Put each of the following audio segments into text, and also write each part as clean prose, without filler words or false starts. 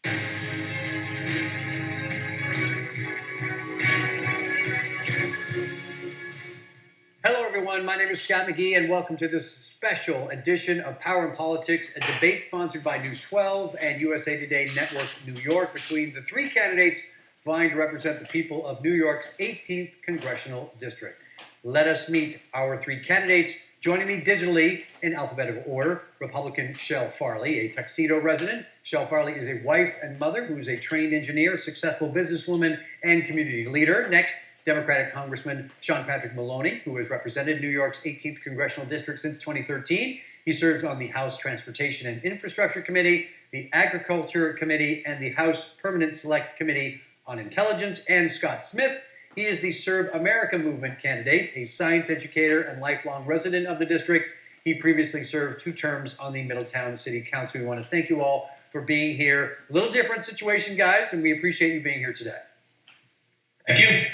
Hello, everyone. My name is Scott McGee, and welcome to this special edition of Power and Politics, a debate sponsored by News 12 and USA Today Network New York between the three candidates vying to represent the people of New York's 18th Congressional District. Let us meet our three candidates. Joining me digitally in alphabetical order, Republican Chele Farley, a Tuxedo resident. Chele Farley is a wife and mother who is a trained engineer, successful businesswoman, and community leader. Next, Democratic Congressman Sean Patrick Maloney, who has represented New York's 18th Congressional District since 2013. He serves on the House Transportation and Infrastructure Committee, the Agriculture Committee, and the House Permanent Select Committee on Intelligence. And Scott Smith, he is the Serve America Movement candidate, a science educator and lifelong resident of the district. He previously served 2 terms on the Middletown City Council. We want to thank you all for being here. A little different situation, guys, and we appreciate you being here today. Thank you.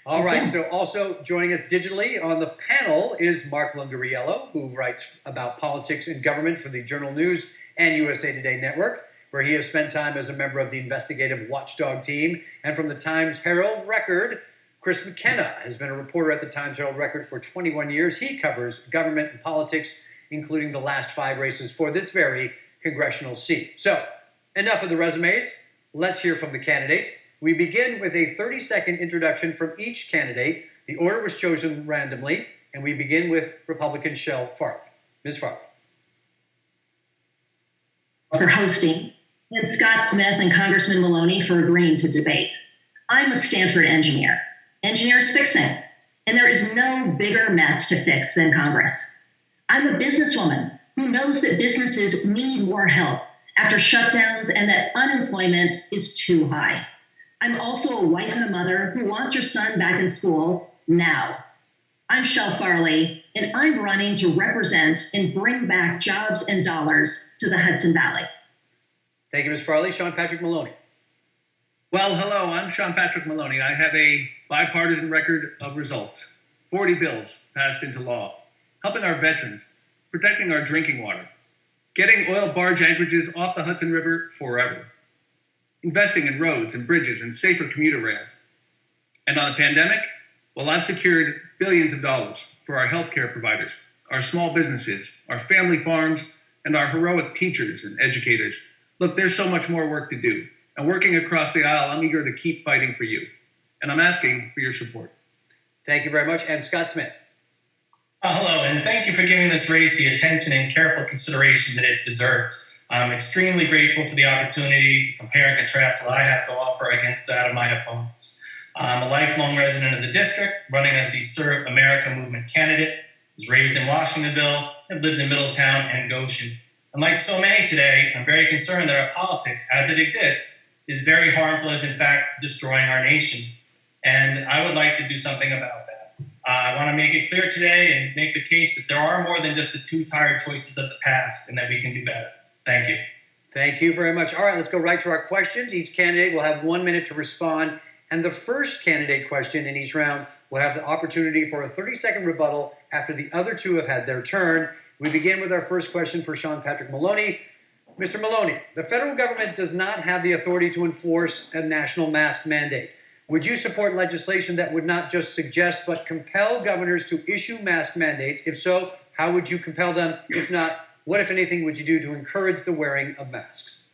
All right, so also joining us digitally on the panel is Mark Lungariello, who writes about politics and government for the Journal News and USA Today Network, where he has spent time as a member of the investigative watchdog team. And from the Times Herald-Record, Chris McKenna has been a reporter at the Times Herald-Record for 21 years. He covers government and politics, including the last 5 races for this very congressional seat. So, enough of the resumes. Let's hear from the candidates. We begin with a 30-second introduction from each candidate. The order was chosen randomly, and we begin with Republican Chele Farley. Ms. Farley. For hosting, and Scott Smith and Congressman Maloney for agreeing to debate. I'm a Stanford engineer. Engineers fix things, and there is no bigger mess to fix than Congress. I'm a businesswoman who knows that businesses need more help after shutdowns and that unemployment is too high. I'm also a wife and a mother who wants her son back in school now. I'm Chele Farley, and I'm running to represent and bring back jobs and dollars to the Hudson Valley. Thank you, Ms. Farley. Sean Patrick Maloney. Well, hello, I'm Sean Patrick Maloney. I have a bipartisan record of results. 40 bills passed into law, helping our veterans, protecting our drinking water, getting oil barge anchorages off the Hudson River forever, investing in roads and bridges and safer commuter rails. And on the pandemic, well, I've secured billions of dollars for our healthcare providers, our small businesses, our family farms, and our heroic teachers and educators. Look, there's so much more work to do. And working across the aisle, I'm eager to keep fighting for you. And I'm asking for your support. Thank you very much. And Scott Smith. Hello, and thank you for giving this race the attention and careful consideration that it deserves. I'm extremely grateful for the opportunity to compare and contrast what I have to offer against that of my opponents. I'm a lifelong resident of the district, running as the Serve America Movement candidate, was raised in Washingtonville, and lived in Middletown and Goshen. And like so many today, I'm very concerned that our politics, as it exists, is very harmful, is in fact destroying our nation. And I would like to do something about that. I want to make it clear today and make the case that there are more than just the 2 tired choices of the past and that we can do better. Thank you. Thank you very much. All right, let's go right to our questions. Each candidate will have 1 minute to respond. And the first candidate question in each round will have the opportunity for a 30-second rebuttal after the other 2 have had their turn. We begin with our first question for Sean Patrick Maloney. Mr. Maloney, the federal government does not have the authority to enforce a national mask mandate. Would you support legislation that would not just suggest but compel governors to issue mask mandates? If so, how would you compel them? If not, what, if anything, would you do to encourage the wearing of masks?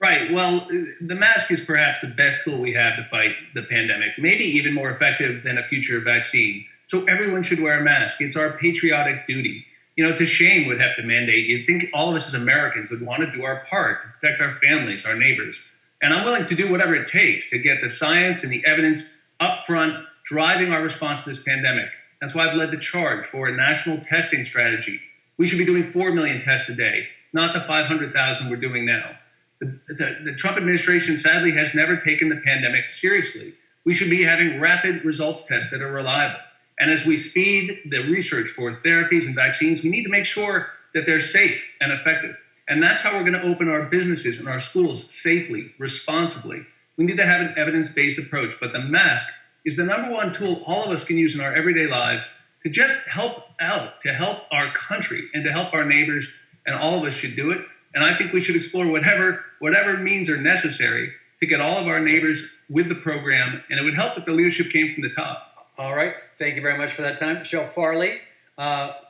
Right. Well, the mask is perhaps the best tool we have to fight the pandemic, maybe even more effective than a future vaccine. So everyone should wear a mask. It's our patriotic duty. You know, it's a shame we'd have to mandate. You'd think all of us as Americans would want to do our part to protect our families, our neighbors. And I'm willing to do whatever it takes to get the science and the evidence up front, driving our response to this pandemic. That's why I've led the charge for a national testing strategy. We should be doing 4 million tests a day, not the 500,000 we're doing now. The Trump administration, sadly, has never taken the pandemic seriously. We should be having rapid results tests that are reliable. And as we speed the research for therapies and vaccines, we need to make sure that they're safe and effective. And that's how we're going to open our businesses and our schools safely, responsibly. We need to have an evidence-based approach. But the mask is the number one tool all of us can use in our everyday lives to just help out, to help our country and to help our neighbors. And all of us should do it. And I think we should explore whatever means are necessary to get all of our neighbors with the program, and it would help if the leadership came from the top. All right. Thank you very much for that time. Michelle Farley,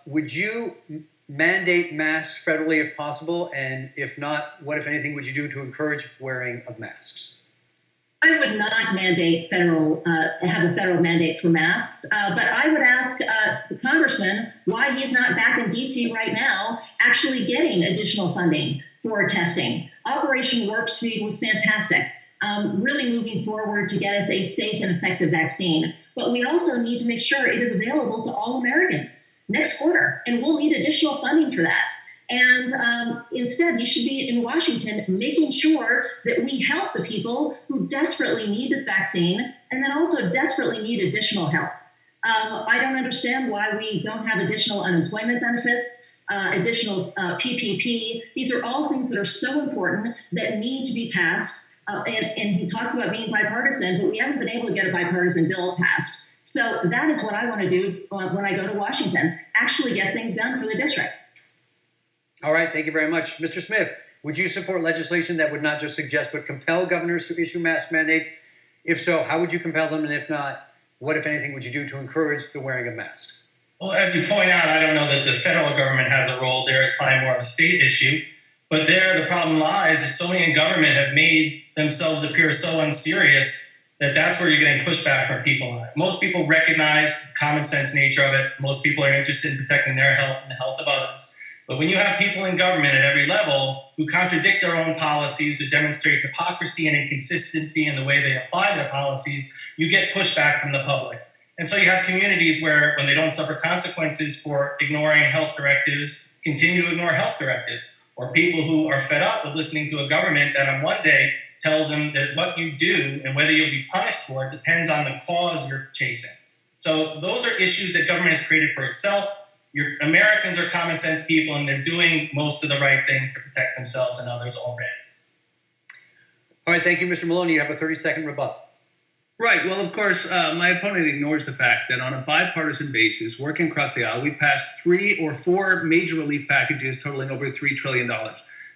would you mandate masks federally if possible? And if not, what, if anything, would you do to encourage wearing of masks? I would not have a federal mandate for masks, but I would ask the congressman why he's not back in D.C. right now actually getting additional funding for testing. Operation Warp Speed was fantastic, really moving forward to get us a safe and effective vaccine. But we also need to make sure it is available to all Americans next quarter, and we'll need additional funding for that. And instead, you should be in Washington making sure that we help the people who desperately need this vaccine and then also desperately need additional help. I don't understand why we don't have additional unemployment benefits, additional PPP. These are all things that are so important that need to be passed. And he talks about being bipartisan, but we haven't been able to get a bipartisan bill passed. So that is what I want to do when I go to Washington, actually get things done for the district. All right, thank you very much. Mr. Smith, would you support legislation that would not just suggest but compel governors to issue mask mandates? If so, how would you compel them? And if not, what, if anything, would you do to encourage the wearing of masks? Well, as you point out, I don't know that the federal government has a role there. It's probably more of a state issue. But there, the problem lies that so many in government have made themselves appear so unserious that that's where you're getting pushback from people on it. Most people recognize the common sense nature of it. Most people are interested in protecting their health and the health of others. But when you have people in government at every level who contradict their own policies, who demonstrate hypocrisy and inconsistency in the way they apply their policies, you get pushback from the public. And so you have communities where, when they don't suffer consequences for ignoring health directives, continue to ignore health directives, or people who are fed up with listening to a government that on one day tells them that what you do and whether you'll be punished for it depends on the cause you're chasing. So those are issues that government has created for itself. Your Americans are common sense people, and they're doing most of the right things to protect themselves and others already. All right, thank you, Mr. Maloney. You have a 30-second rebuttal. Right. Well, of course, my opponent ignores the fact that on a bipartisan basis, working across the aisle, we've passed 3 or 4 major relief packages totaling over $3 trillion.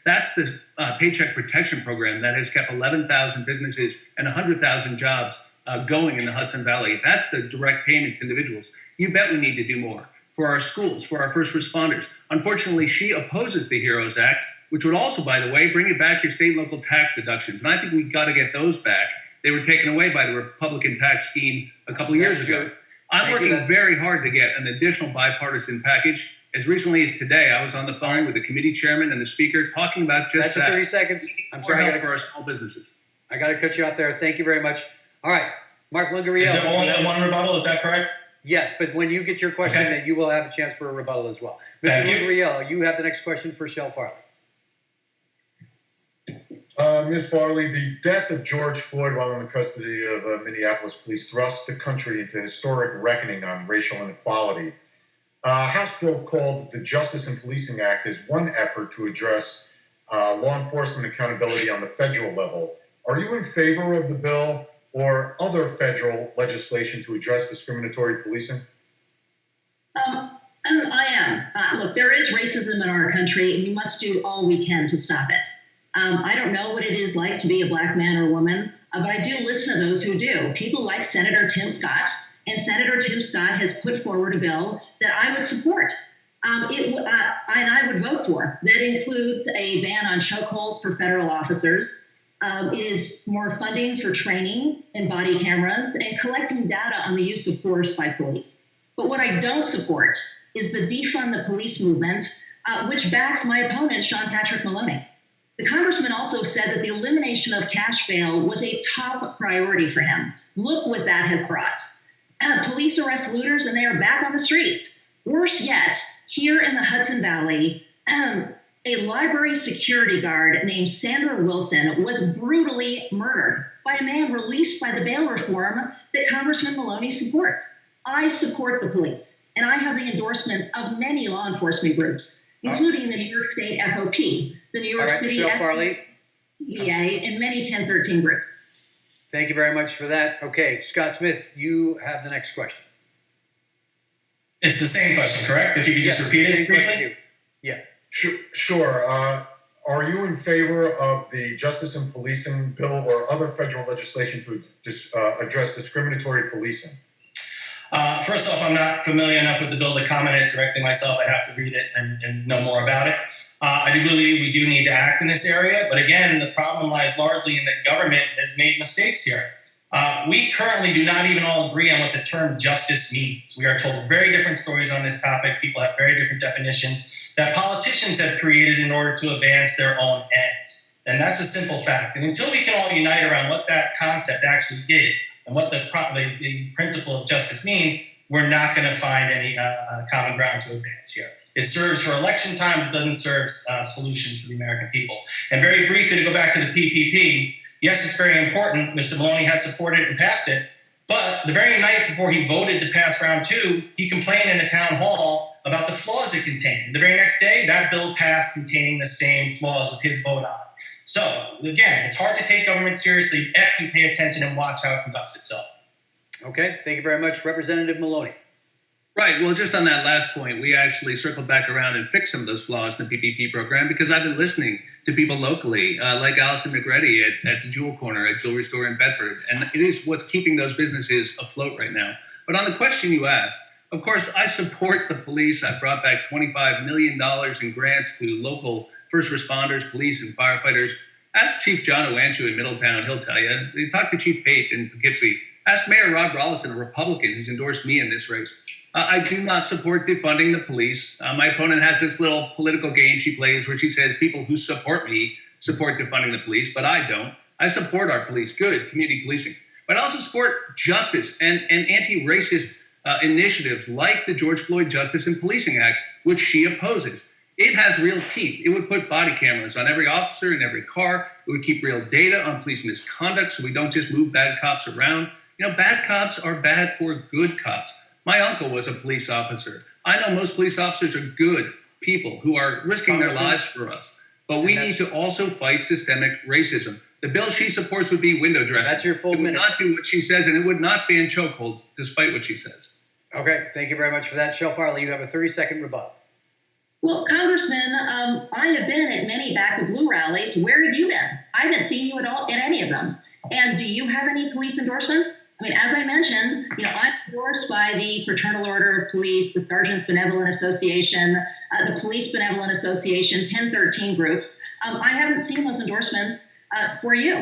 That's the Paycheck Protection Program that has kept 11,000 businesses and 100,000 jobs going in the Hudson Valley. That's the direct payments to individuals. You bet we need to do more for our schools, for our first responders. Unfortunately, she opposes the HEROES Act, which would also, by the way, bring back your state and local tax deductions. And I think we've got to get those back. They were taken away by the Republican tax scheme a couple of years ago. I'm working very hard to get an additional bipartisan package. As recently as today, I was on the phone with the committee chairman and the speaker talking about just That's 30 seconds. I'm sorry. Help for our small businesses. I got to cut you off there. Thank you very much. All right, Mark Lungariello. Is there only one rebuttal? Is that correct? Yes, but when you get your question, Okay. then you will have a chance for a rebuttal as well. Mr. Lungariello, you have the next question for Shel Farley. Ms. Farley, the death of George Floyd while in the custody of Minneapolis police thrust the country into historic reckoning on racial inequality. House bill called the Justice and Policing Act is one effort to address law enforcement accountability on the federal level. Are you in favor of the bill or other federal legislation to address discriminatory policing? I am. Look, there is racism in our country, and we must do all we can to stop it. I don't know what it is like to be a black man or woman, but I do listen to those who do. People like Senator Tim Scott, and Senator Tim Scott has put forward a bill that I would support. And I would vote for. That includes a ban on chokeholds for federal officers. It is more funding for training and body cameras and collecting data on the use of force by police. But what I don't support is the defund the police movement, which backs my opponent, Sean Patrick Maloney. The congressman also said that the elimination of cash bail was a top priority for him. Look what that has brought. Police arrest looters and they are back on the streets. Worse yet, here in the Hudson Valley, a library security guard named Sandra Wilson was brutally murdered by a man released by the bail reform that Congressman Maloney supports. I support the police, and I have the endorsements of many law enforcement groups, including the New York State FOP, the New York City Farley. FOPA, and many 1013 groups. Thank you very much for that. Okay, Scott Smith, you have the next question. It's the same question, correct? If you could just repeat it briefly. Yeah. Sure. Are you in favor of the Justice and Policing Bill or other federal legislation to address discriminatory policing? First off, I'm not familiar enough with the bill to comment it directly myself. I have to read it and know more about it. I do believe we do need to act in this area, but again, the problem lies largely in that government has made mistakes here. We currently do not even all agree on what the term justice means. We are told very different stories on this topic. People have very different definitions that politicians have created in order to advance their own ends. And that's a simple fact. And until we can all unite around what that concept actually is and what the principle of justice means, we're not going to find any common ground to advance here. It serves for election time, but doesn't serve solutions for the American people. And very briefly, to go back to the PPP, yes, it's very important. Mr. Maloney has supported it and passed it. But the very night before he voted to pass round 2, he complained in a town hall about the flaws it contained. The very next day, that bill passed containing the same flaws with his vote on it. So, again, it's hard to take government seriously if you pay attention and watch how it conducts itself. Okay, thank you very much. Representative Maloney. Right. Well, just on that last point, we actually circled back around and fixed some of those flaws in the PPP program because I've been listening to people locally, like Allison McReady at the Jewel Corner at Jewelry Store in Bedford. And it is what's keeping those businesses afloat right now. But on the question you asked, of course, I support the police. I brought back $25 million in grants to local first responders, police, and firefighters. Ask Chief John Owanchu in Middletown. He'll tell you. Talk to Chief Pate in Poughkeepsie. Ask Mayor Rob Rollison, a Republican who's endorsed me in this race. I do not support defunding the police. My opponent has this little political game she plays where she says people who support me support defunding the police, but I don't. I support our police, good community policing. But I also support justice and anti-racist initiatives like the George Floyd Justice and Policing Act, which she opposes. It has real teeth. It would put body cameras on every officer in every car. It would keep real data on police misconduct so we don't just move bad cops around. You know, bad cops are bad for good cops. My uncle was a police officer. I know most police officers are good people who are risking their lives for us. But we need to also fight systemic racism. The bill she supports would be window dressing. That's your full minute. It would not do what she says, and it would not ban chokeholds, despite what she says. Okay, thank you very much for that. Chele Farley, you have a 30-second rebuttal. Well, Congressman, I have been at many Back the Blue rallies. Where have you been? I haven't seen you at any of them. And do you have any police endorsements? I mean, as I mentioned, I'm endorsed by the Fraternal Order of Police, the Sergeants Benevolent Association, the Police Benevolent Association, 1013 groups. I haven't seen those endorsements for you.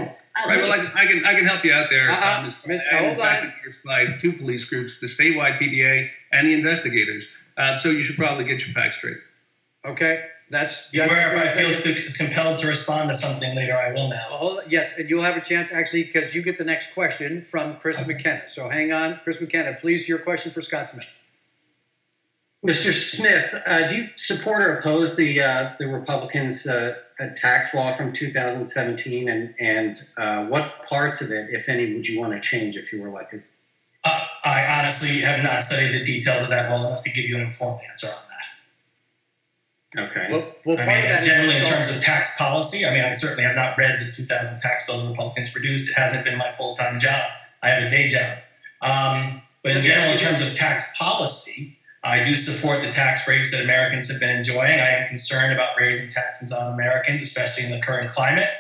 Right, well, I can help you out there. Hold on. Endorsed by 2 police groups, the statewide PBA and the investigators. So you should probably get your facts straight. Okay, that's... Where if I feel compelled to respond to something later, I will now. Yes, and you'll have a chance, actually, because you get the next question from Chris McKenna. So hang on. Chris McKenna, please, your question for Scott Smith. Mr. Smith, do you support or oppose the Republicans' tax law from 2017, and what parts of it, if any, would you want to change if you were elected? I honestly have not studied the details of that well enough to give you an informed answer on that. Okay. Well, part of that generally, in terms of tax policy, I certainly have not read the 2000 tax bill the Republicans produced. It hasn't been my full-time job. I have a day job. But in general, in terms of tax policy, I do support the tax breaks that Americans have been enjoying. I am concerned about raising taxes on Americans, especially in the current climate.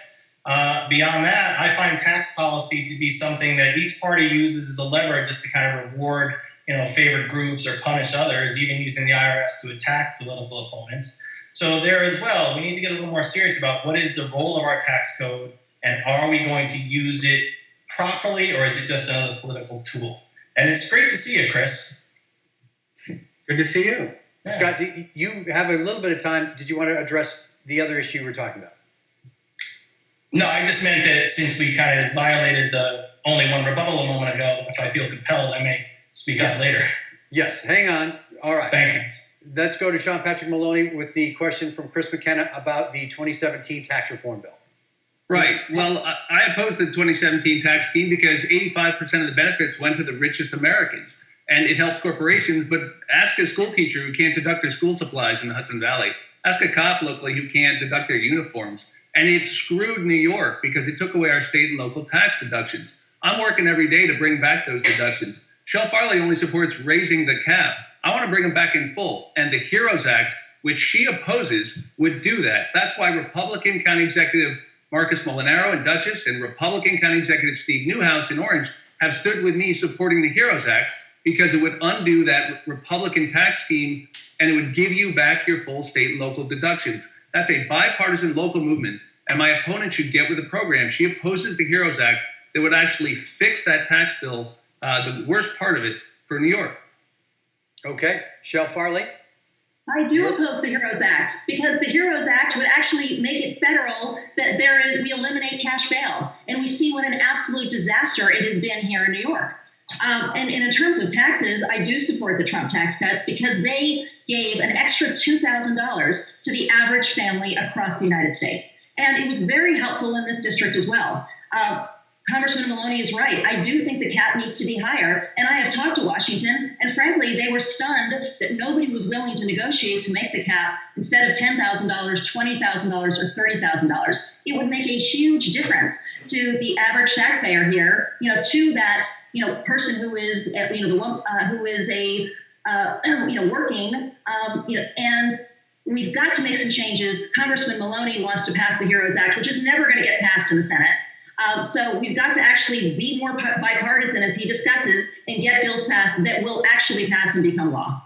Beyond that, I find tax policy to be something that each party uses as a lever just to kind of reward favored groups or punish others, even using the IRS to attack political opponents. So there as well, we need to get a little more serious about what is the role of our tax code, and are we going to use it properly, or is it just another political tool? And it's great to see you, Chris. Good to see you. Yeah. Scott, you have a little bit of time. Did you want to address the other issue we were talking about? No, I just meant that since we kind of violated the only one rebuttal a moment ago, if I feel compelled, I may speak up later. Yes, hang on. All right. Thank you. Let's go to Sean Patrick Maloney with the question from Chris McKenna about the 2017 tax reform bill. Right. Well, I oppose the 2017 tax scheme because 85% of the benefits went to the richest Americans, and it helped corporations. But ask a school teacher who can't deduct their school supplies in the Hudson Valley. Ask a cop locally who can't deduct their uniforms. And it screwed New York because it took away our state and local tax deductions. I'm working every day to bring back those deductions. Chele Farley only supports raising the cap. I want to bring them back in full. And the HEROES Act which she opposes, would do that. That's why Republican County Executive Marcus Molinaro in Dutchess and Republican County Executive Steve Newhouse in Orange have stood with me supporting the HEROES Act, because it would undo that Republican tax scheme and it would give you back your full state and local deductions. That's a bipartisan local movement, and my opponent should get with the program. She opposes the HEROES Act that would actually fix that tax bill, the worst part of it, for New York. Okay, Chele Farley. I do oppose the HEROES Act because the HEROES Act would actually make it federal that we eliminate cash bail. And we see what an absolute disaster it has been here in New York. And in terms of taxes, I do support the Trump tax cuts because they gave an extra $2,000 to the average family across the United States. And it was very helpful in this district as well. Congressman Maloney is right. I do think the cap needs to be higher. And I have talked to Washington, and frankly, they were stunned that nobody was willing to negotiate to make the cap instead of $10,000, $20,000, or $30,000. It would make a huge difference to the average taxpayer here, to that, person who is, the one who is a, working, and we've got to make some changes. Congressman Maloney wants to pass the HEROES Act, which is never going to get passed in the Senate. So we've got to actually be more bipartisan as he discusses and get bills passed that will actually pass and become law.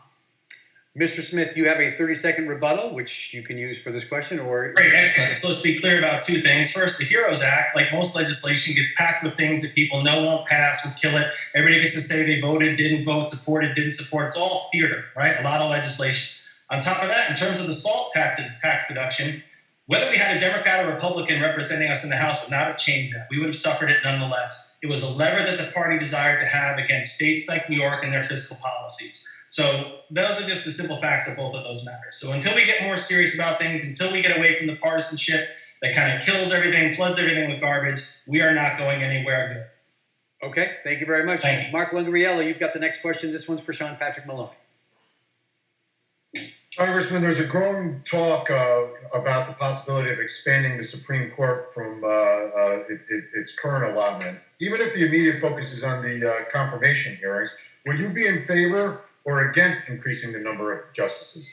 Mr. Smith, you have a 30-second rebuttal, which you can use for this question, or... Great, excellent. So let's be clear about two things. First, the HEROES Act, like most legislation, gets packed with things that people know won't pass, will kill it. Everybody gets to say they voted, didn't vote, supported, didn't support. It's all theater, right? A lot of legislation. On top of that, in terms of the SALT tax deduction, whether we had a Democrat or Republican representing us in the House would not have changed that. We would have suffered it nonetheless. It was a lever that the party desired to have against states like New York and their fiscal policies. So those are just the simple facts of both of those matters. So until we get more serious about things, until we get away from the partisanship that kind of kills everything, floods everything with garbage, we are not going anywhere good. Okay, thank you very much. Thank you. Mark Lungariello, you've got the next question. This one's for Sean Patrick Maloney. Congressman, there's a growing talk about the possibility of expanding the Supreme Court from its current allotment. Even if the immediate focus is on the confirmation hearings, would you be in favor or against increasing the number of justices?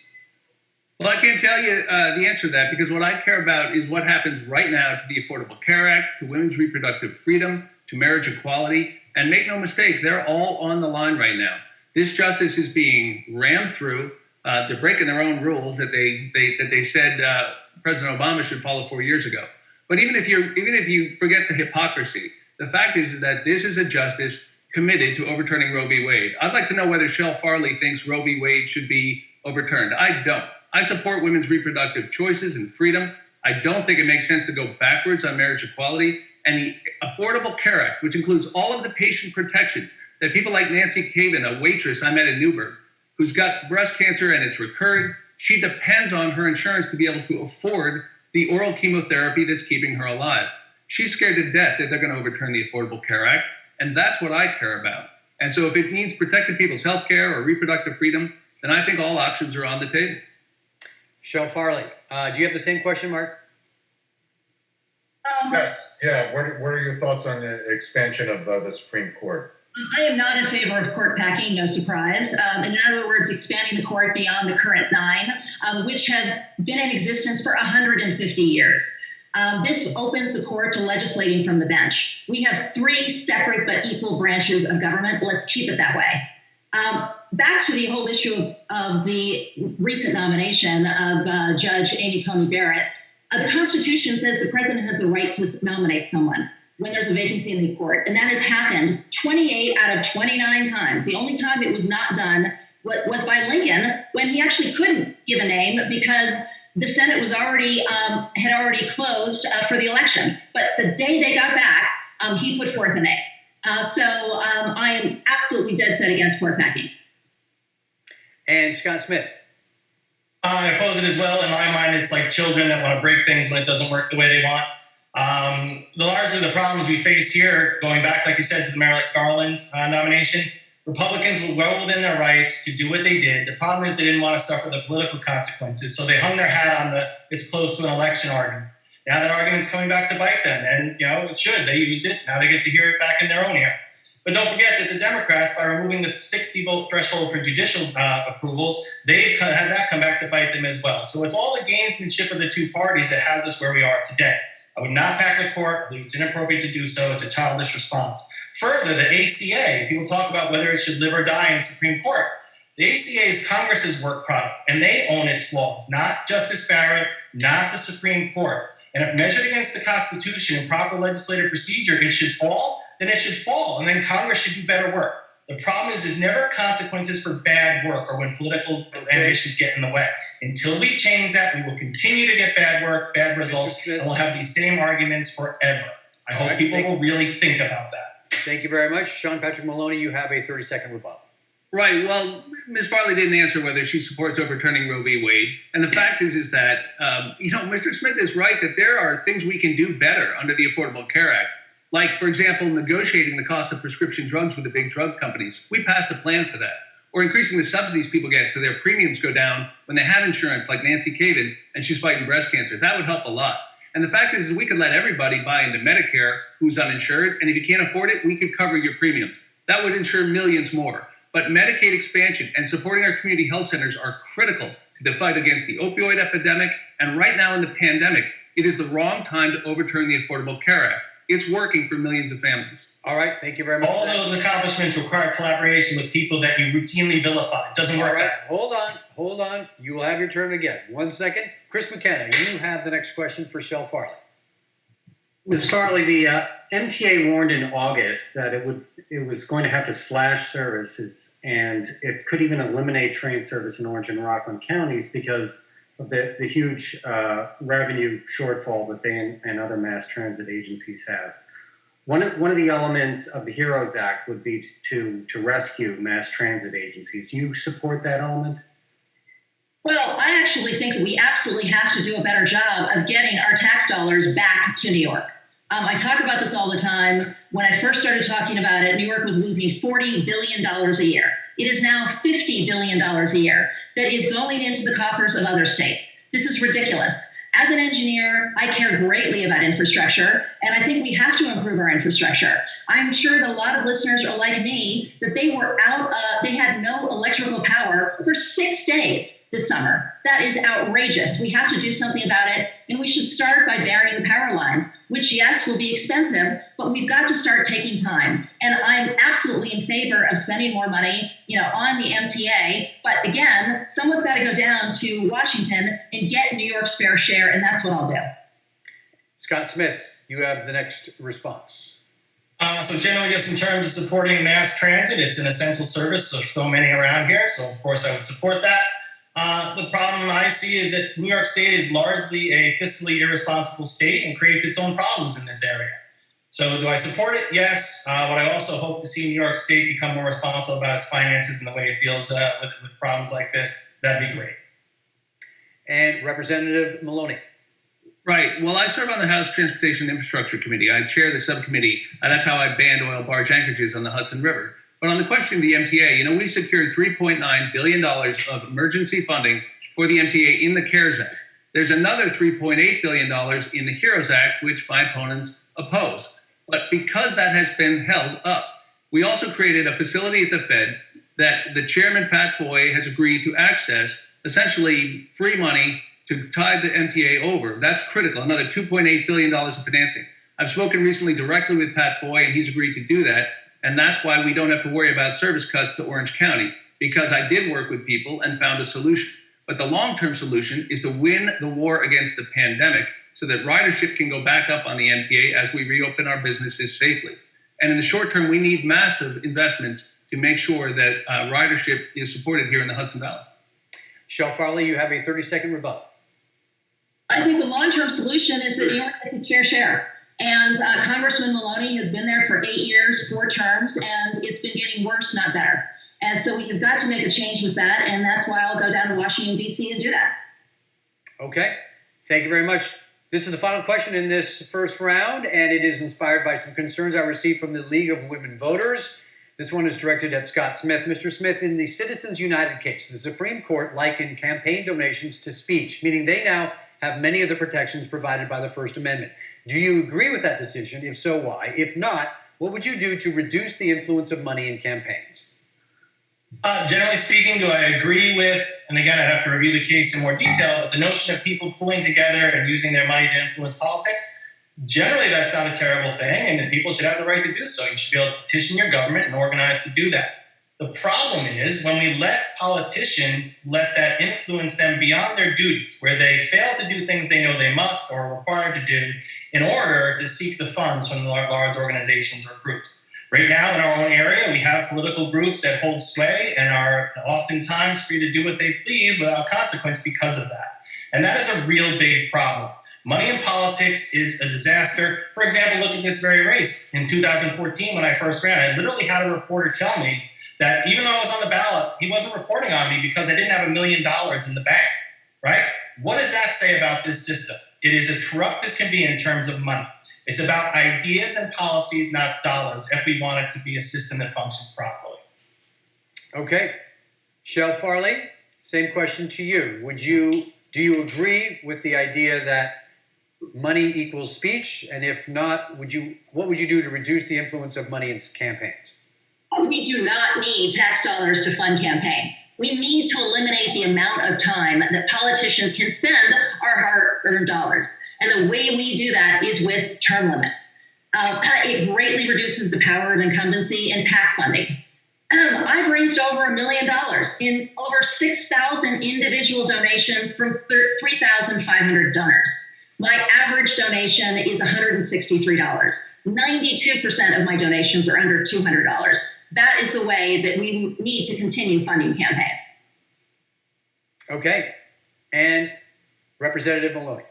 Well, I can't tell you the answer to that, because what I care about is what happens right now to the Affordable Care Act, to women's reproductive freedom, to marriage equality. And make no mistake, they're all on the line right now. This justice is being rammed through. They're breaking their own rules that they said President Obama should follow 4 years ago. But even if you forget the hypocrisy, the fact is that this is a justice committed to overturning Roe v. Wade. I'd like to know whether Chele Farley thinks Roe v. Wade should be overturned. I don't. I support women's reproductive choices and freedom. I don't think it makes sense to go backwards on marriage equality. And the Affordable Care Act, which includes all of the patient protections that people like Nancy Caven, a waitress I met in Newburgh, who's got breast cancer and it's recurring, she depends on her insurance to be able to afford the oral chemotherapy that's keeping her alive. She's scared to death that they're going to overturn the Affordable Care Act, and that's what I care about. And so if it means protecting people's health care or reproductive freedom, then I think all options are on the table. Chele Farley, do you have the same question, Mark? Yes. Yeah. What are your thoughts on the expansion of the Supreme Court? I am not in favor of court packing, no surprise. In other words, expanding the court beyond the current 9, which have been in existence for 150 years. This opens the court to legislating from the bench. We have 3 separate but equal branches of government. Let's keep it that way. Back to the whole issue of the recent nomination of Judge Amy Coney Barrett. The Constitution says the president has the right to nominate someone when there's a vacancy in the court. And that has happened 28 out of 29 times. The only time it was not done was by Lincoln, when he actually couldn't give a name because the Senate was had already closed for the election. But the day they got back, he put forth a name. So I am absolutely dead set against court packing. And Scott Smith. I oppose it as well. In my mind, it's like children that want to break things when it doesn't work the way they want. Largely the problems we face here, going back, like you said, to the Merrick Garland nomination, Republicans were well within their rights to do what they did. The problem is they didn't want to suffer the political consequences, so they hung their hat on the "it's close to an election" argument. Now that argument's coming back to bite them, and it should. They used it. Now they get to hear it back in their own ear. But don't forget that the Democrats, by removing the 60-vote threshold for judicial approvals, they've had that come back to bite them as well. So it's all the gamesmanship of the two parties that has us where we are today. I would not pack the court. I believe it's inappropriate to do so. It's a childish response. Further, the ACA, people talk about whether it should live or die in the Supreme Court. The ACA is Congress's work product, and they own its flaws, not Justice Barrett, not the Supreme Court. And if measured against the Constitution and proper legislative procedure, it should fall, then it should fall, and then Congress should do better work. The problem is there's never consequences for bad work or when political ambitions get in the way. Until we change that, we will continue to get bad work, bad results, and we'll have these same arguments forever. I hope people will really think about that. Thank you very much. Sean Patrick Maloney, you have a 30-second rebuttal. Right. Well, Ms. Farley didn't answer whether she supports overturning Roe v. Wade. And the fact is that, Mr. Smith is right that there are things we can do better under the Affordable Care Act. Like, for example, negotiating the cost of prescription drugs with the big drug companies. We passed a plan for that. Or increasing the subsidies people get so their premiums go down when they have insurance, like Nancy Kagan, and she's fighting breast cancer. That would help a lot. And the fact is we could let everybody buy into Medicare who's uninsured. And if you can't afford it, we could cover your premiums. That would insure millions more. But Medicaid expansion and supporting our community health centers are critical to the fight against the opioid epidemic. And right now in the pandemic, it is the wrong time to overturn the Affordable Care Act. It's working for millions of families. All right, thank you very much. All those accomplishments require collaboration with people that you routinely vilify. It doesn't work. All right, hold on. You will have your turn again. 1 second. Chris McKenna, you have the next question for Chele Farley. Ms. Farley, the MTA warned in August that it was going to have to slash services, and it could even eliminate train service in Orange and Rockland counties because of the huge revenue shortfall that they and other mass transit agencies have. One of the elements of the HEROES Act would be to rescue mass transit agencies. Do you support that element? Well, I actually think that we absolutely have to do a better job of getting our tax dollars back to New York. I talk about this all the time. When I first started talking about it, New York was losing $40 billion a year. It is now $50 billion a year that is going into the coffers of other states. This is ridiculous. As an engineer, I care greatly about infrastructure, and I think we have to improve our infrastructure. I'm sure that a lot of listeners are like me, that they had no electrical power for 6 days this summer. That is outrageous. We have to do something about it, and we should start by burying the power lines, which, yes, will be expensive, but we've got to start taking time. And I'm absolutely in favor of spending more money, on the MTA. But again, someone's got to go down to Washington and get New York's fair share, and that's what I'll do. Scott Smith, you have the next response. So generally, just in terms of supporting mass transit, it's an essential service. There's so many around here, so of course I would support that. The problem I see is that New York State is largely a fiscally irresponsible state and creates its own problems in this area. So do I support it? Yes. Would I also hope to see New York State become more responsible about its finances and the way it deals with problems like this? That'd be great. And Representative Maloney. Right. Well, I serve on the House Transportation and Infrastructure Committee. I chair the subcommittee. That's how I banned oil barge anchorages on the Hudson River. But on the question of the MTA, we secured $3.9 billion of emergency funding for the MTA in the CARES Act. There's another $3.8 billion in the HEROES Act, which my opponents oppose. But because that has been held up, we also created a facility at the Fed that the chairman, Pat Foy, has agreed to access, essentially free money to tide the MTA over. That's critical, another $2.8 billion of financing. I've spoken recently directly with Pat Foy, and he's agreed to do that. And that's why we don't have to worry about service cuts to Orange County, because I did work with people and found a solution. But the long-term solution is to win the war against the pandemic so that ridership can go back up on the MTA as we reopen our businesses safely. And in the short term, we need massive investments to make sure that ridership is supported here in the Hudson Valley. Chele Farley, you have a 30-second rebuttal. I think the long-term solution is that New York gets its fair share. And Congressman Maloney has been there for 8 years, 4 terms, and it's been getting worse, not better. And so we have got to make a change with that, and that's why I'll go down to Washington, D.C. and do that. Okay. Thank you very much. This is the final question in this first round, and it is inspired by some concerns I received from the League of Women Voters. This one is directed at Scott Smith. Mr. Smith, in the Citizens United case, the Supreme Court likened campaign donations to speech, meaning they now have many of the protections provided by the First Amendment. Do you agree with that decision? If so, why? If not, what would you do to reduce the influence of money in campaigns? Generally speaking, do I agree with, and again, I'd have to review the case in more detail, but the notion of people pulling together and using their money to influence politics, generally that's not a terrible thing, and people should have the right to do so. You should be able to petition your government and organize to do that. The problem is when we let politicians let that influence them beyond their duties, where they fail to do things they know they must or are required to do in order to seek the funds from large organizations or groups. Right now in our own area, we have political groups that hold sway and are oftentimes free to do what they please without consequence because of that. And that is a real big problem. Money in politics is a disaster. For example, look at this very race. In 2014, when I first ran, I literally had a reporter tell me that even though I was on the ballot, he wasn't reporting on me because I didn't have $1 million in the bank, right? What does that say about this system? It is as corrupt as can be in terms of money. It's about ideas and policies, not dollars, if we want it to be a system that functions properly. Okay. Chele Farley, same question to you. Do you agree with the idea that money equals speech? And if not, what would you do to reduce the influence of money in campaigns? We do not need tax dollars to fund campaigns. We need to eliminate the amount of time that politicians can spend our hard-earned dollars. And the way we do that is with term limits. It greatly reduces the power of incumbency and PAC funding. I've raised over $1 million in over 6,000 individual donations from 3,500 donors. My average donation is $163. 92% of my donations are under $200. That is the way that we need to continue funding campaigns. Okay. And Representative Maloney.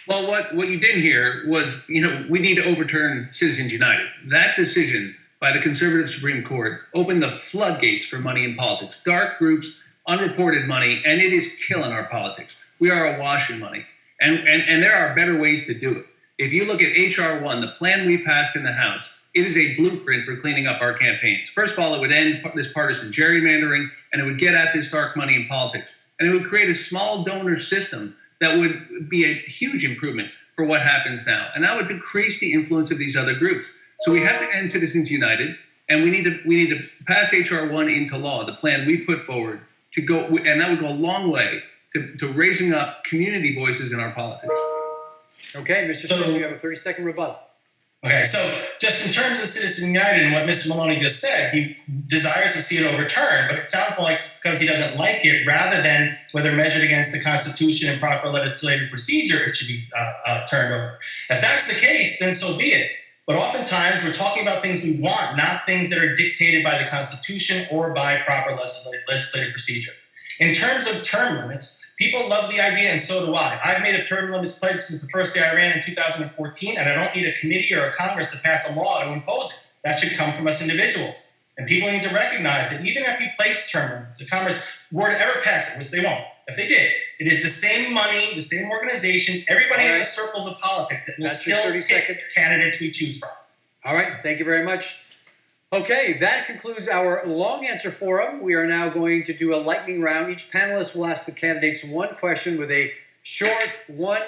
Well, what you didn't hear was, we need to overturn Citizens United. That decision by the conservative Supreme Court opened the floodgates for money in politics. Dark groups, unreported money, and it is killing our politics. We are awash in money. And there are better ways to do it. If you look at H.R. 1, the plan we passed in the House, it is a blueprint for cleaning up our campaigns. First of all, it would end this partisan gerrymandering, and it would get at this dark money in politics. And it would create a small donor system that would be a huge improvement for what happens now. And that would decrease the influence of these other groups. So we have to end Citizens United, and we need to pass H.R. 1 into law, the plan we put forward, to go, and that would go a long way to raising up community voices in our politics. Okay, Mr. Smith, you have a 30-second rebuttal. Okay, so just in terms of Citizens United and what Mr. Maloney just said, he desires to see it overturned, but it sounds like it's because he doesn't like it, rather than whether measured against the Constitution and proper legislative procedure, it should be turned over. If that's the case, then so be it. But oftentimes we're talking about things we want, not things that are dictated by the Constitution or by proper legislative procedure. In terms of term limits, people love the idea, and so do I. I've made a term limits pledge since the first day I ran in 2014, and I don't need a committee or a Congress to pass a law to impose it. That should come from us individuals. And people need to recognize that even if you place term limits, the Congress were to ever pass it, which they won't, if they did, it is the same money, the same organizations, everybody in the circles of politics that will still pick candidates we choose from. All right, thank you very much. Okay, that concludes our long answer forum. We are now going to do a lightning round. Each panelist will ask the candidates one question with a short one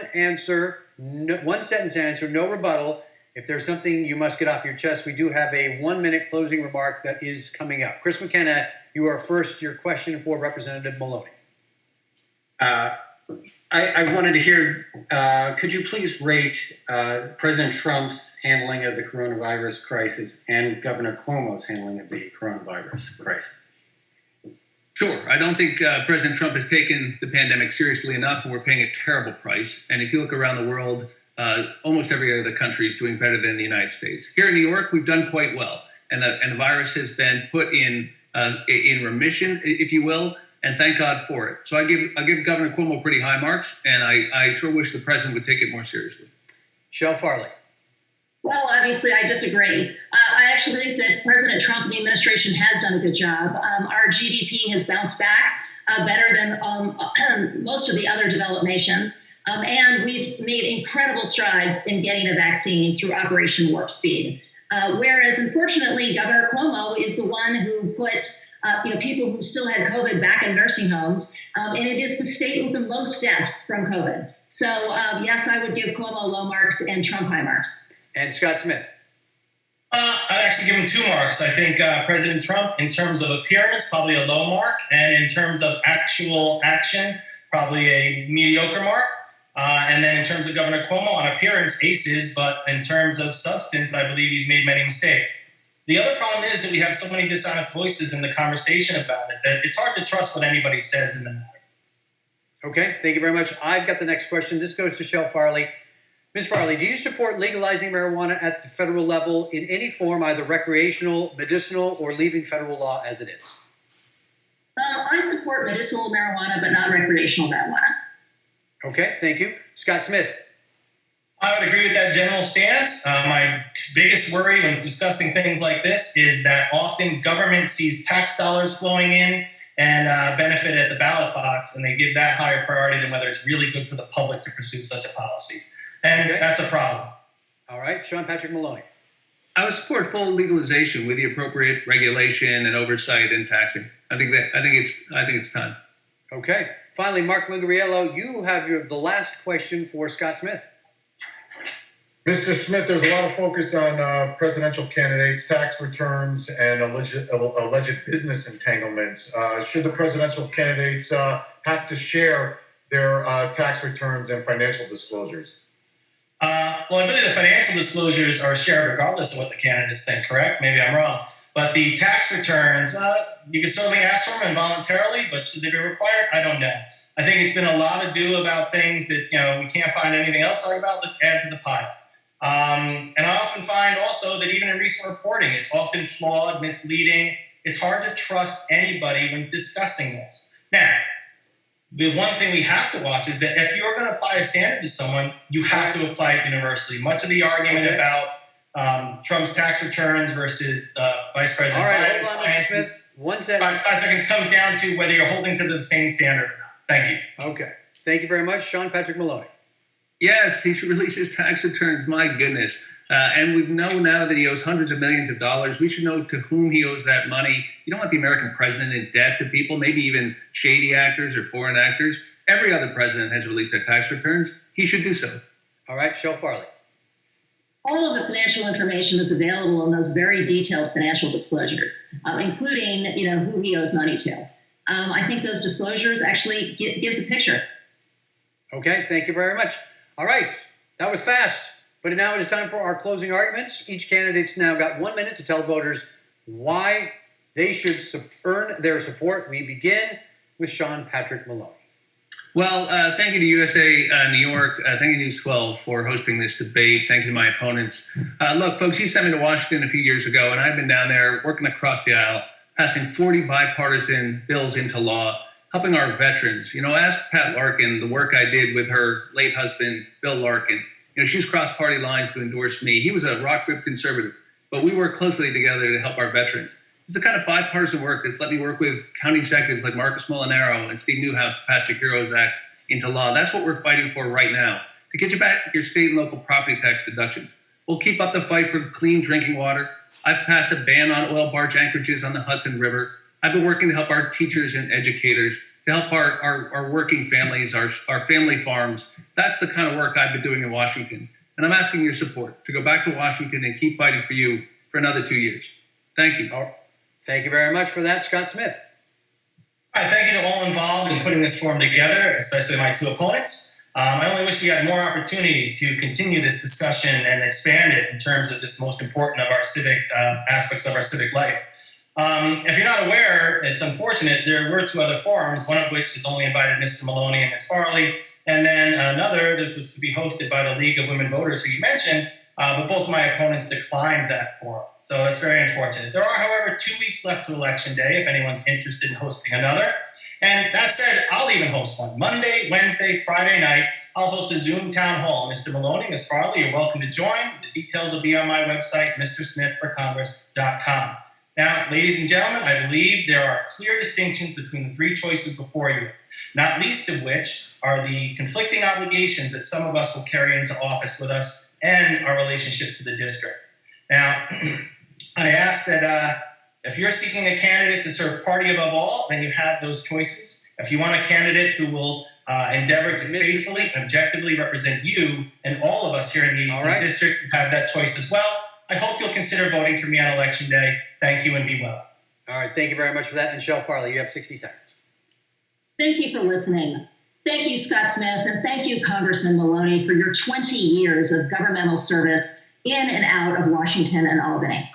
sentence answer, no rebuttal. If there's something you must get off your chest, we do have a 1-minute closing remark that is coming up. Chris McKenna, you are first. Your question for Representative Maloney. I wanted to hear, could you please rate President Trump's handling of the coronavirus crisis and Governor Cuomo's handling of the coronavirus crisis? Sure. I don't think President Trump has taken the pandemic seriously enough, and we're paying a terrible price. And if you look around the world, almost every other country is doing better than the United States. Here in New York, we've done quite well, and the virus has been put in remission, if you will. And thank God for it. So I give Governor Cuomo pretty high marks, and I sure wish the president would take it more seriously. Chele Farley. Well, obviously, I disagree. I actually think that President Trump and the administration has done a good job. Our GDP has bounced back better than most of the other developed nations. And we've made incredible strides in getting a vaccine through Operation Warp Speed. Whereas, unfortunately, Governor Cuomo is the one who put people who still had COVID back in nursing homes, and it is the state with the most deaths from COVID. So, yes, I would give Cuomo low marks and Trump high marks. And Scott Smith. I'd actually give him 2 marks. I think President Trump, in terms of appearance, probably a low mark, and in terms of actual action, probably a mediocre mark. And then in terms of Governor Cuomo, on appearance, aces, but in terms of substance, I believe he's made many mistakes. The other problem is that we have so many dishonest voices in the conversation about it that it's hard to trust what anybody says in the matter. Okay, thank you very much. I've got the next question. This goes to Chele Farley. Ms. Farley, do you support legalizing marijuana at the federal level in any form, either recreational, medicinal, or leaving federal law as it is? I support medicinal marijuana, but not recreational marijuana. Okay, thank you. Scott Smith. I would agree with that general stance. My biggest worry when discussing things like this is that often government sees tax dollars flowing in and benefit at the ballot box, and they give that higher priority than whether it's really good for the public to pursue such a policy. And that's a problem. All right, Sean Patrick Maloney. I would support full legalization with the appropriate regulation and oversight and taxing. I think it's time. Okay. Finally, Mark Lungariello, you have the last question for Scott Smith. Mr. Smith, there's a lot of focus on presidential candidates, tax returns, and alleged business entanglements. Should the presidential candidates have to share their tax returns and financial disclosures? Well, I believe the financial disclosures are shared regardless of what the candidates think, correct? Maybe I'm wrong. But the tax returns, you can certainly ask for them involuntarily, but should they be required? I don't know. I think it's been a lot ado about things that we can't find anything else to talk about. Let's add to the pile. And I often find also that even in recent reporting, it's often flawed, misleading. It's hard to trust anybody when discussing this. Now, the one thing we have to watch is that if you're going to apply a standard to someone, you have to apply it universally. Much of the argument about Trump's tax returns versus Vice President Biden's finances, 1 second. 5 seconds comes down to whether you're holding to the same standard or not. Thank you. Okay. Thank you very much. Sean Patrick Maloney. Yes, he should release his tax returns. My goodness. And we know now that he owes hundreds of millions of dollars. We should know to whom he owes that money. You don't want the American president in debt to people, maybe even shady actors or foreign actors. Every other president has released their tax returns. He should do so. All right, Chele Farley. All of the financial information is available in those very detailed financial disclosures, including who he owes money to. I think those disclosures actually give the picture. Okay, thank you very much. All right, that was fast. But now it is time for our closing arguments. Each candidate's now got 1 minute to tell voters why they should earn their support. We begin with Sean Patrick Maloney. Well, thank you to USA New York. Thank you to News 12 for hosting this debate. Thank you to my opponents. Look, folks, you sent me to Washington a few years ago, and I've been down there working across the aisle, passing 40 bipartisan bills into law, helping our veterans. Ask Pat Larkin the work I did with her late husband, Bill Larkin. She's crossed party lines to endorse me. He was a rock grip conservative, but we work closely together to help our veterans. It's the kind of bipartisan work that's let me work with county executives like Marcus Molinaro and Steve Newhouse to pass the HEROES Act into law. That's what we're fighting for right now, to get you back your state and local property tax deductions. We'll keep up the fight for clean drinking water. I've passed a ban on oil barge anchorages on the Hudson River. I've been working to help our teachers and educators, to help our working families, our family farms. That's the kind of work I've been doing in Washington. And I'm asking your support to go back to Washington and keep fighting for you for another 2 years. Thank you. Thank you very much for that, Scott Smith. All right, thank you to all involved in putting this forum together, especially my 2 opponents. I only wish we had more opportunities to continue this discussion and expand it in terms of this most important of our civic aspects of our civic life. If you're not aware, it's unfortunate, there were 2 other forums, one of which has only invited Mr. Maloney and Ms. Farley, and then another that was to be hosted by the League of Women Voters, who you mentioned, but both of my opponents declined that forum. So that's very unfortunate. There are, however, 2 weeks left to Election Day if anyone's interested in hosting another. And that said, I'll even host one. Monday, Wednesday, Friday night, I'll host a Zoom town hall. Mr. Maloney, Ms. Farley, you're welcome to join. The details will be on my website, mrsmithforcongress.com. Now, ladies and gentlemen, I believe there are clear distinctions between the 3 choices before you, not least of which are the conflicting obligations that some of us will carry into office with us and our relationship to the district. Now, I ask that if you're seeking a candidate to serve party above all, then you have those choices. If you want a candidate who will endeavor to faithfully and objectively represent you and all of us here in the 18th district, you have that choice as well. I hope you'll consider voting for me on Election Day. Thank you and be well. All right, thank you very much for that. And Chele Farley, you have 60 seconds. Thank you for listening. Thank you, Scott Smith, and thank you, Congressman Maloney, for your 20 years of governmental service in and out of Washington and Albany.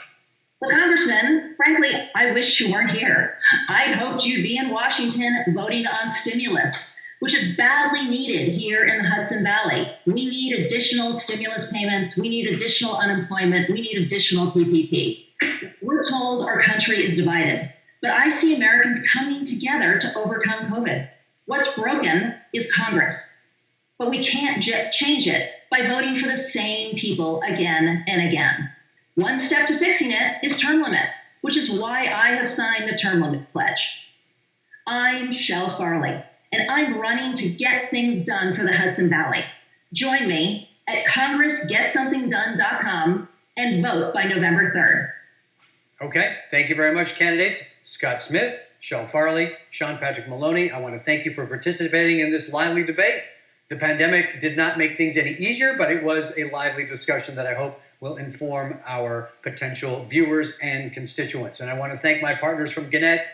Well, Congressman, frankly, I wish you weren't here. I'd hoped you'd be in Washington voting on stimulus, which is badly needed here in the Hudson Valley. We need additional stimulus payments. We need additional unemployment. We need additional PPP. We're told our country is divided, but I see Americans coming together to overcome COVID. What's broken is Congress, but we can't change it by voting for the same people again and again. One step to fixing it is term limits, which is why I have signed the term limits pledge. I'm Chele Farley, and I'm running to get things done for the Hudson Valley. Join me at congressgetsomethingdone.com and vote by November 3rd. Okay, thank you very much, candidates. Scott Smith, Chele Farley, Sean Patrick Maloney, I want to thank you for participating in this lively debate. The pandemic did not make things any easier, but it was a lively discussion that I hope will inform our potential viewers and constituents. And I want to thank my partners from Gannett,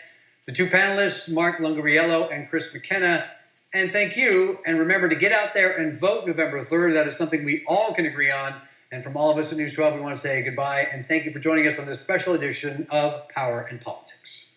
the two panelists, Mark Lungariello and Chris McKenna. And thank you. And remember to get out there and vote November 3rd. That is something we all can agree on. And from all of us at News 12, we want to say goodbye and thank you for joining us on this special edition of Power and Politics.